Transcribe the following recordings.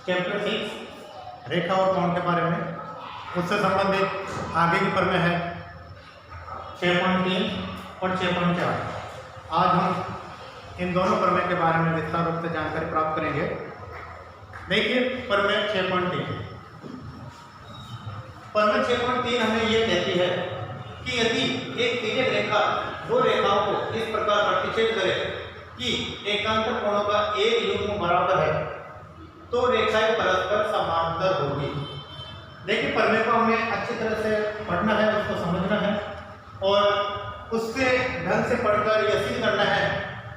Chapter 6 रेखा और कोण के बारे में, उससे संबंधित आगे की प्रमेय है 6.3 और 6.4। आज हम इन दोनों प्रमेय के बारे में विस्तार रूप से जानकारी प्राप्त करेंगे। देखिए प्रमेय 6.3 हमें यह कहती है कि यदि एक तिर्यक रेखा दो रेखाओं को इस प्रकार प्रतिच्छेद करे कि एकांतर कोणों का एक युग्म बराबर है तो रेखाएं परस्पर समांतर होगी। देखिए प्रमेय को हमें अच्छी तरह से पढ़ना है, उसको समझना है और उससे ढंग से पढ़कर यह सिद्ध करना है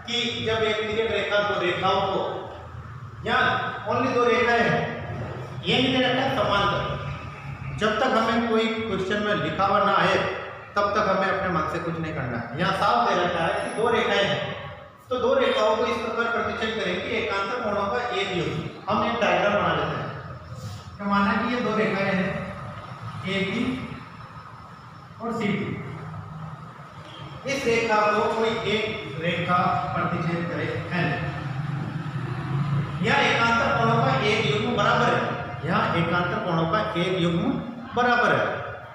कि जब एक तिर्यक रेखा दो रेखाओं को या ओनली दो रेखाएं हैं, ये नहीं दे रखा है समांतर। जब तक हमें कोई क्वेश्चन में लिखा हुआ ना आए तब तक हमें अपने मन से कुछ नहीं करना है। यहाँ साफ दे रखा है कि दो रेखाएं हैं तो दो रेखाओं को इस प्रकार प्रतिच्छेद करें कि एकांतर कोणों का एक युग्म। हम एक डायग्राम बना लेते हैं। तो माना कि ये दो रेखाएं हैं AB और CD। इस रेखा को कोई एक रेखा प्रतिच्छेद करे N, या एकांतर कोणों का एक युग्म बराबर है। यहाँ एकांतर कोणों का एक युग्म बराबर है।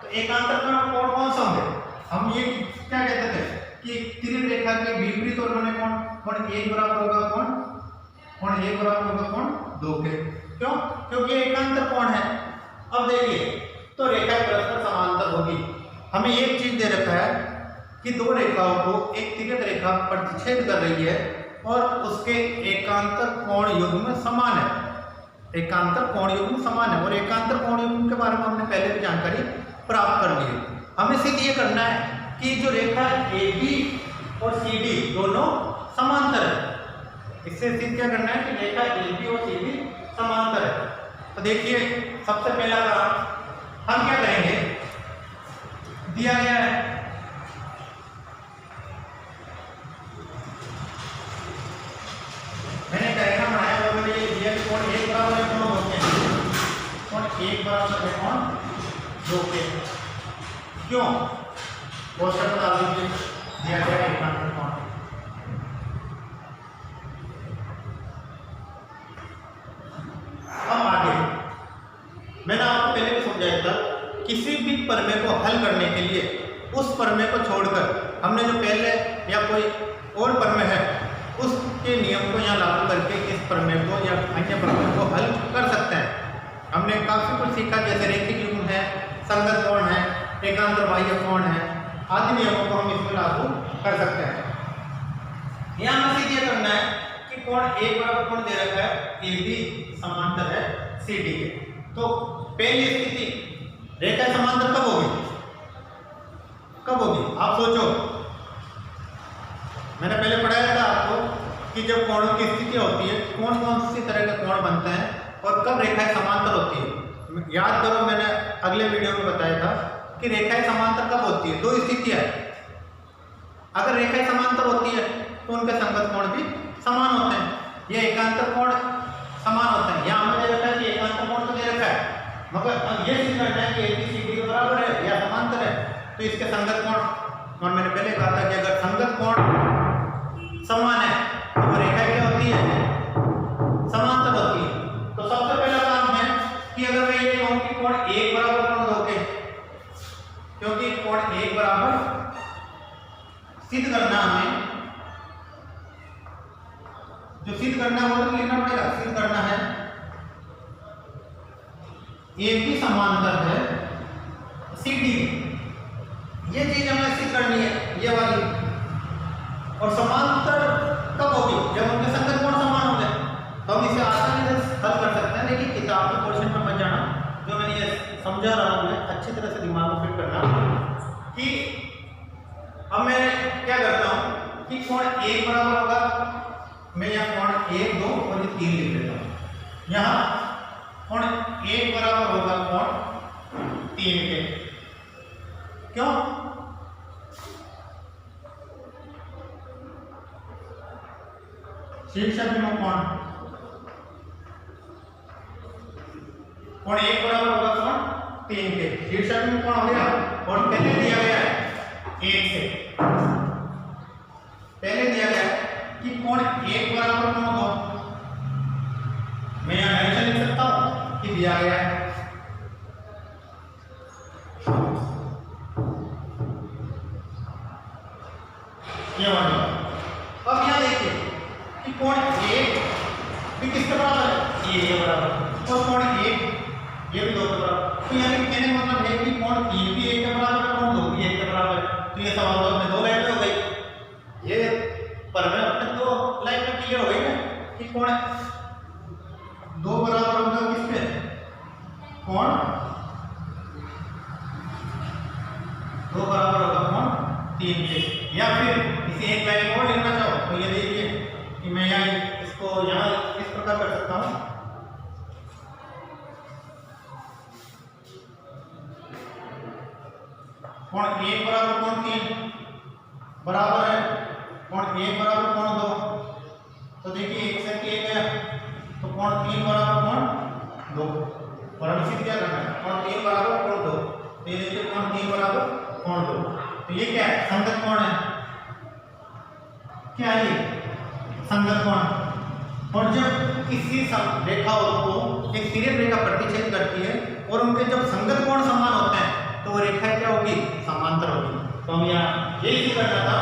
तो एकांतर कोण कौन सा होंगे? हम ये क्या कहते थे कि तिर्यक रेखा के विपरीत और होने कोण एक बराबर होगा कोण एक बराबर होगा कोण दो के। क्यों? क्योंकि एकांतर कोण है। अब देखिए तो रेखाएं परस्पर समांतर होगी। हमें एक चीज दे रखा है कि दो रेखाओं को एक तिर्यक रेखा प्रतिच्छेद कर रही है और उसके एकांतर कोण युग्म समान है। एकांतर कोण युग्म समान है और एकांतर कोण युग्म के बारे में हमने पहले भी जानकारी प्राप्त कर ली है। हमें सिर्फ ये करना है कि जो रेखा AB और CD दोनों समांतर है। इससे सिर्फ क्या करना है कि रेखा AB और CD समांतर है। तो देखिए सबसे पहला काम हम क्या करेंगे, दिया गया है मैंने डायग्राम बनाया और मैंने ये दिया कि कोण एक बराबर है कोण दो के, कोण एक बराबर है कोण दो के। क्यों? क्वेश्चन बता दीजिए, दिया गया एकांतर कोण। अब आगे मैंने आपको पहले भी समझाया था, किसी भी प्रमेय को हल करने के लिए उस प्रमेय को छोड़कर हमने जो पहले या कोई और प्रमेय है उसके नियम को यहाँ लागू करके इस प्रमेय को या अन्य प्रमेय को हल कर सकते हैं। हमने काफी कुछ सीखा, जैसे रेखिक युग्म है, संगत कोण है, एकांतर बाह्य कोण है, आदि नियमों को हम इसमें लागू कर सकते हैं। यहाँ हमें सीधे करना है कि कोण एक बराबर कोण दे रखा है AB समांतर है CD के। तो पहली स्थिति रेखा समांतर कब होगी? कब होगी आप सोचो। मैंने पहले पढ़ाया था आपको कि जब कोणों की स्थिति होती है कौन कौन सी तरह के कोण बनते हैं और कब रेखाएं समांतर होती है। याद करो, मैंने अगले वीडियो में बताया था कि रेखाएं समांतर कब होती है। दो स्थितियां है, अगर रेखाएं समांतर होती है तो उनके संगत कोण भी समान होते हैं, ये एकांतर कोण समान होते हैं। यहाँ हमें दे रखा है कि एकांतर कोण तो दे रखा है, मगर ये सिद्ध करना है कि ABCD के बराबर है या समांतर है तो इसके संगत कोण, और मैंने पहले कहा था कि अगर संगत कोण समान है तो रेखाएं क्या होती है? समांतर होती है। तो सबसे पहला काम है कि अगर मैं ये कहूं कि कोण एक बराबर कोण दो के, क्योंकि कोण एक बराबर सिद्ध करना हमें, जो सिद्ध करना है वो तो लिखना पड़ेगा। सिद्ध करना है AB समांतर है CD, ये चीज हमें सिद्ध करनी है, ये वाली। और समांतर कब होगी? जब उनके संगत कोण समान होंगे। तो हम इसे आसानी से हल कर सकते हैं, लेकिन किताब के क्वेश्चन में मत जाना। जो मैंने ये समझा रहा हूं मैं अच्छी तरह से दिमाग में फिट करना कि अब मैं क्या करता हूं कि कोण एक बराबर होगा, मैं यहाँ कोण 1 2 और ये 3 लिख देता हूँ। यहाँ कोण एक बराबर होगा कोण 3 के। क्यों? शीर्षक में कोण एक बराबर होगा कोण 3 के। शीर्षक में कोण हो गया और पहले दिया गया है 1 से, पहले दिया गया है कि कोण एक बराबर कोण दो। मैं यहाँ डायरेक्शन लिख सकता हूँ कि दिया गया है। ये वाली बात। अब यहाँ देखिए कि कोण ए भी किसके बराबर है, ये बराबर, और कोण ए ये भी 2 के बराबर। तो यानी कहने का मतलब है कि कोण 3 भी 1 के बराबर है, कोण 2 भी 1 के बराबर है। तो ये सवाल में 2 लाइन में हो गई। ये पर में अपने 2 लाइन में क्लियर हो गई ना कि कोण 2 बराबर होगा किसके, कोण 2 बराबर होगा कोण 3 के। या फिर इसे एक लाइन और लिखना चाहो तो ये देखिए कि मैं यहाँ इसको यहाँ इस प्रकार कर सकता हूँ, कोण 1 बराबर कोण 3 बराबर है कोण 1 बराबर कोण 2। तो देखिए 1 से 1 गया तो कोण 3 बराबर कोण 2, और हम इसे क्या करना है, कोण 3 बराबर कोण 2। तो ये देखिए कोण 3 बराबर कोण 2। तो ये क्या है, संगत कोण है। क्या है संगत कोण। और जब किसी रेखाओं को एक तिर्यक रेखा प्रतिच्छेद करती है और उनके जब संगत कोण समान होते हैं तो वो रेखा क्या होगी, समांतर होगी। तो हम यहाँ यही करना था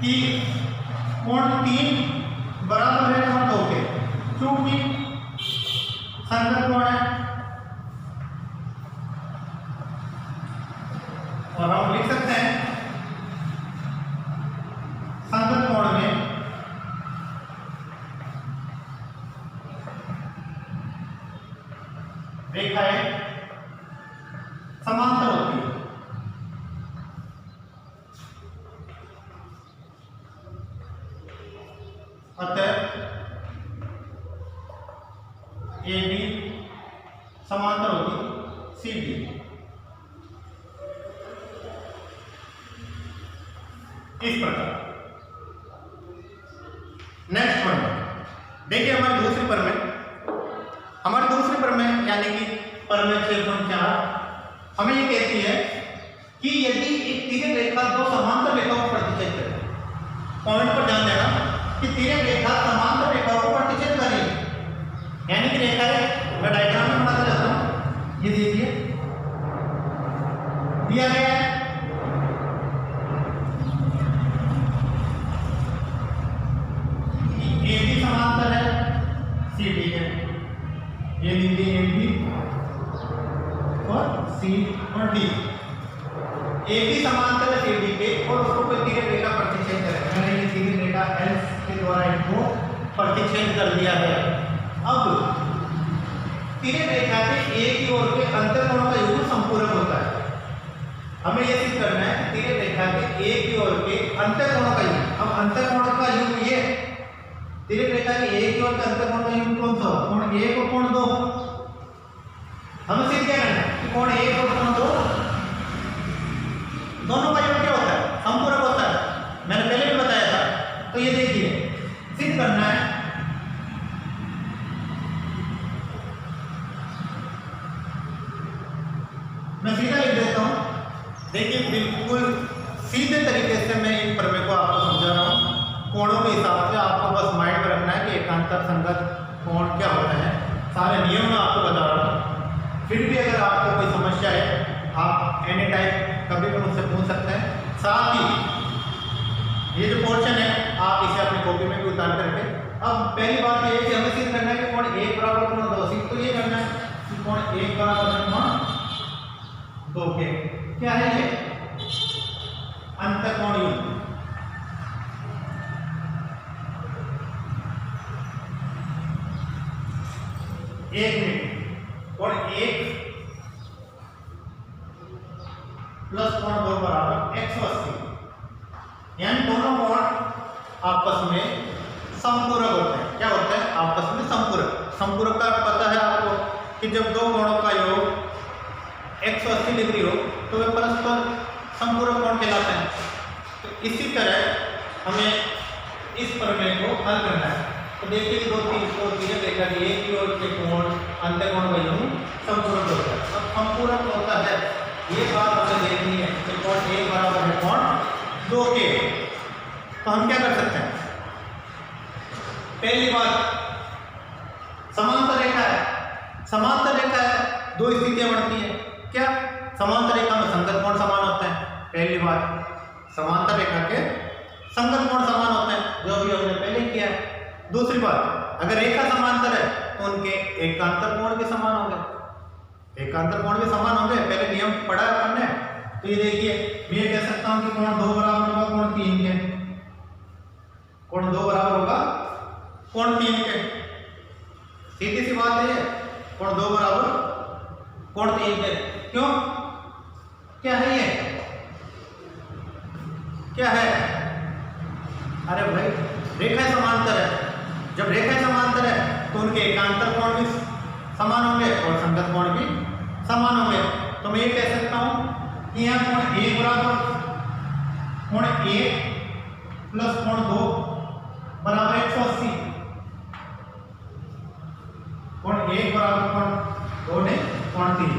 कि कोण 3 बराबर है कोण 2 के, क्योंकि संगत कोण है। और हम लिख सकते हैं संगत कोण में रेखाएं समांतर होती है। अतः ए बी समांतर होगी सी डी। इस प्रकार नेक्स्ट पर देखिए हमारी दूसरी पर में यानी कि पर में 6.4 हमें ये कहती है कि यदि एक तिर्यक रेखा 2 समांतर रेखाओं को प्रतिच्छेद करे, पॉइंट पर ध्यान देना कि तिर्यक रेखा समांतर रेखाओं को प्रतिच्छेद कर रही है, यानी कि रेखा है, मैं डायग्राम में बनाता जाता हूं। ये देखिए दिया गया है ए बी समांतर है सी डी है, ये लीजिए ए बी और सी और डी। ए बी समांतर है सी डी के और उसको कोई तिर्यक रेखा प्रतिच्छेद करें। मैंने ये तिर्यक रेखा एल के द्वारा इनको प्रतिच्छेद कर दिया है। अब तिर्यक रेखा के एक ही ओर के अंतःकोणों का युग्म संपूरक होता है। हमें यह सिद्ध करना है कि तिर्यक रेखा के एक ही ओर के अंतःकोणों का युग्म। अब अंतःकोणों का युग्म ये तिर्यक रेखा के एक ही ओर का अंतःकोण का युग्म कौन सा, कोण 1 और कोण 2। हमें सिद्ध क्या करना है कि कोण 1 और कोण 2 दोनों का युग्म क्या होता है, संपूरक होता है। मैंने पहले भी बताया था। तो ये देखिए सिद्ध करना है मैं सीधा लिख देता हूं। देखिए बिल्कुल सीधे तरीके से मैं इन प्रमेय को आपको समझा रहा हूं। कोणों के हिसाब से आपको बस माइंड में रखना है कि एकांतर संगत कोण क्या होता है। सारे नियम मैं आपको बता रहा हूं। फिर भी अगर आपको कोई समस्या है आप एनी टाइम कभी भी मुझसे पूछ सकते हैं। साथ ही ये जो पोर्शन है आप इसे अपनी कॉपी में भी उतार करके। अब पहली बात ये है कि हमें सिद्ध करना है कि कोण 1 बराबर कोण 2। सिद्ध तो ये करना है कि कोण 1 बराबर है कोण 2 के। क्या है ये अंतःकोण युग्म। एक मिनट कोण 1 प्लस कोण 2 बराबर 180, यानी दोनों कोण आपस में संपूरक होते हैं। क्या होता है आपस में संपूरक। संपूरक का पता है आपको कि जब दो कोणों का योग 180 डिग्री हो तो वे परस्पर संपूरक कोण कहलाते हैं। तो इसी तरह हमें इस प्रमेय को हल करना है। तो देखिए कि 2 3 रेखा की एक ही ओर के कोण अंतःकोण का युग्म संपूरक होता है। अब संपूरक होता है ये बात हमें देखनी है कि कोण 1 बराबर है कोण 2 के। तो हम क्या कर सकते हैं, पहली बात समांतर रेखा है, समांतर रेखा है, दो स्थितियां बनती है। क्या समांतर रेखा में संगत कोण समान होते हैं? पहली बात, समांतर रेखा के संगत कोण समान होते हैं, जो भी हमने पहले किया है। दूसरी बात, अगर रेखा समांतर है तो उनके एकांतर कोण भी समान होंगे। एकांतर कोण भी समान होंगे, पहले नियम पढ़ा है हमने। तो ये देखिए, मैं ये कह सकता हूं कि कोण 2 बराबर होगा कोण 3 के। कोण 2 बराबर होगा कोण 3 के। सीधी सी बात है ये, कोण 2 बराबर कोण 3 के। क्यों? क्या है ये? क्या है? अरे भाई, रेखा समांतर है। जब रेखा समांतर है तो उनके एकांतर कोण भी समान होंगे और संगत कोण भी समान होंगे। तो मैं ये कह सकता हूं कि यहाँ कोण 1 बराबर कोण 1 प्लस कोण 2 बराबर 180। कोण 1 बराबर कोण 2 ने कोण 3।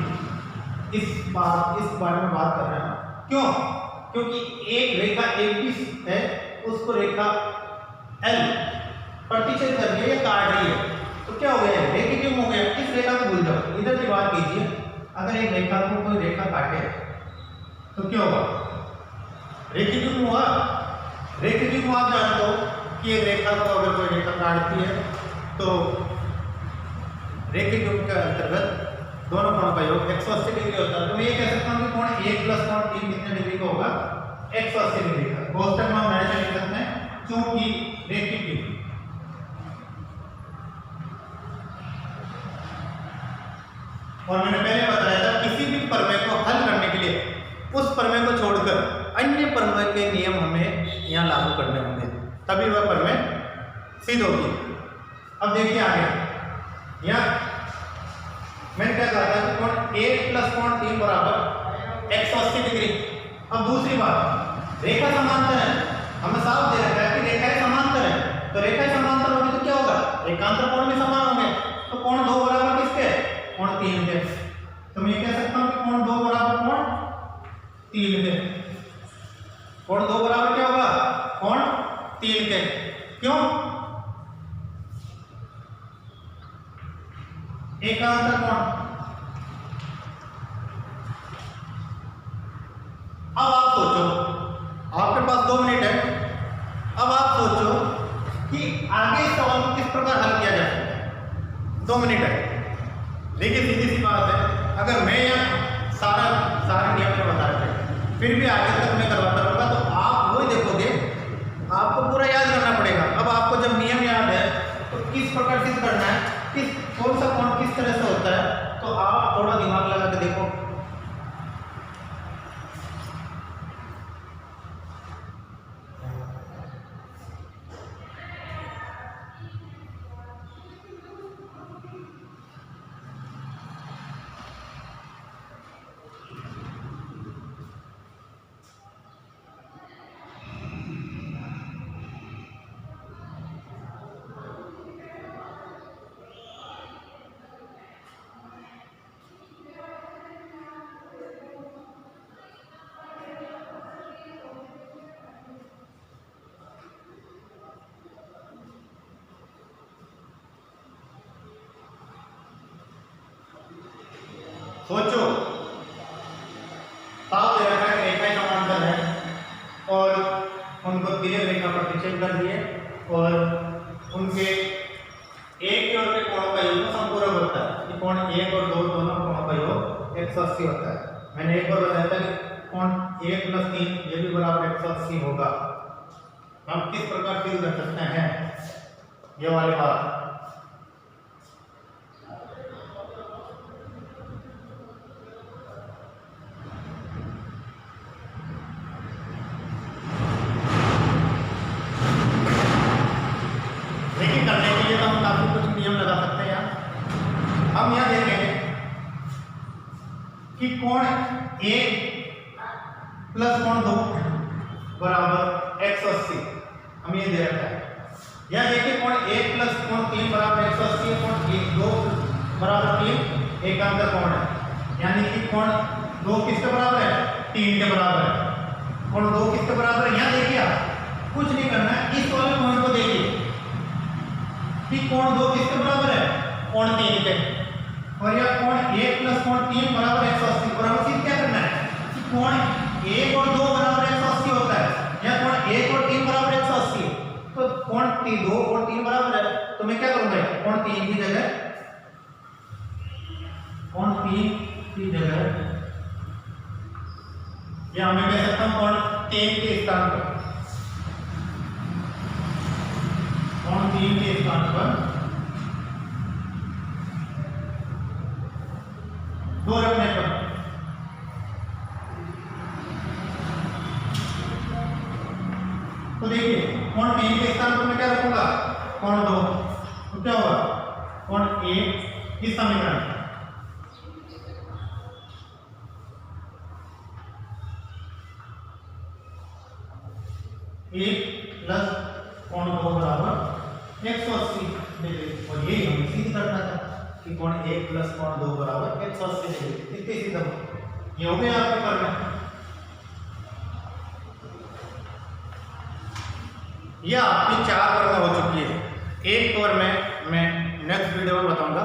इस बारे में बात कर रहे हैं। क्यों? क्योंकि एक रेखा एक भी है, उसको रेखा L प्रतिच्छेद कर रही है या काट रही है, तो क्या हो गया? रेखा क्यों हो गया? इस रेखा को भूल जाओ, इधर की बात कीजिए। अगर एक रेखा को कोई रेखा काटे तो क्या होगा? रेखा क्यों हुआ? रेखा क्यों आप जानते हो कि एक रेखा को अगर कोई रेखा काटती है तो रेखा क्यों के अंतर्गत दोनों कोण का योग 180 डिग्री होता है। तो मैं ये कह सकता हूं कि कोण 1 प्लस कोण 3 कितने डिग्री का होगा? 180 डिग्री का। कोष्टक में हम ऐसे लिख सकते हैं, क्योंकि रेखा की और मैंने पहले बताया था, किसी भी प्रमेय को हल करने के लिए उस प्रमेय को छोड़कर अन्य प्रमेय के नियम हमें यहाँ लागू करने होंगे, तभी वह प्रमेय सिद्ध होगी। अब देखिए आगे, यहाँ मैंने क्या कहा था कि कोण 1 प्लस कोण 3 बराबर 180 डिग्री। अब दूसरी बात, रेखा समांतर है, हमें साफ दे रखा है कि रेखाएं समांतर है। तो रेखाएं समांतर होगी तो क्या होगा? एकांतर कोण भी समान होंगे। तो कोण 2 बराबर किसके? कोण 3 के। तो मैं कह सकता हूं कि कोण 2 बराबर कोण 3 के। कोण 2 बराबर क्या होगा? कोण 3 के। क्यों? एकांतर कोण। अब आप सोचो, आपके पास 2 मिनट है। अब आप सोचो कि आगे इस सवाल को किस प्रकार हल किया जाए। 2 मिनट है। देखिए, सीधी सी बात है, अगर मैं यहाँ सारे नियम में बता रहे फिर भी आगे तक मैं करवाता रहूँगा तो आप वही देखोगे, आपको पूरा याद करना पड़ेगा। अब आपको जब नियम याद है तो किस प्रकार सिद्ध करना है, कौन सा कोण किस तरह से होता है, तो आप थोड़ा दिमाग लगा के देखो। सोचो, साफ दे रखा है रेखाएं समांतर है और उनको तिर्यक रेखा पर प्रतिच्छेद कर दिए और उनके एक के और के कोणों का योग संपूरक होता है। कि कोण 1 और 2 दोनों कोणों का योग 180 होता है। मैंने एक बार बताया था कि कोण 1 प्लस 3 ये भी बराबर 180 होगा। हम किस प्रकार सिद्ध कर सकते हैं ये वाली बात? हम यह देखेंगे कि कोण 1 प्लस कोण 2 बराबर 180, हम ये दे रखा है। यह देखिए, कोण 1 प्लस कोण 3 बराबर 180, कोण 2 बराबर 3 एकांतर कोण है। यानी कि कोण 2 किसके बराबर है? 3 के बराबर है। कोण 2 किसके बराबर है? यहाँ देखिए, आप कुछ नहीं करना है, इस वाले पॉइंट को देखिए कि कोण 2 किसके बराबर है? कोण 3 के। और यह कोण 1 प्लस कोण 3 बराबर 180। और हमें सिर्फ क्या करना है कि कोण 1 और 2 बराबर 180 होता है, या कोण 1 और 3 बराबर 180। तो कोण 2 और 3 बराबर है, तो मैं क्या करूंगा, कोण 3 की जगह, कोण 3 की जगह या मैं कह सकता हूं कोण 3 के स्थान पर, कोण 3 के स्थान पर 2 रखने पर तो देखिए कोण 3 के स्थान पर मैं क्या रखूंगा, कोण 2, तो क्या होगा, कोण 1 इस समीकरण 1 प्लस कोण 2 बराबर 180 डिग्री। और ये हमें सिद्ध करना था कि कोण 1 प्लस कोण 2 बराबर 180 डिग्री। कितने सिद्ध हो, ये हो गया आपके करना। यह आपकी 4 प्रश्न हो चुकी है। एक और मैं नेक्स्ट वीडियो में बताऊंगा।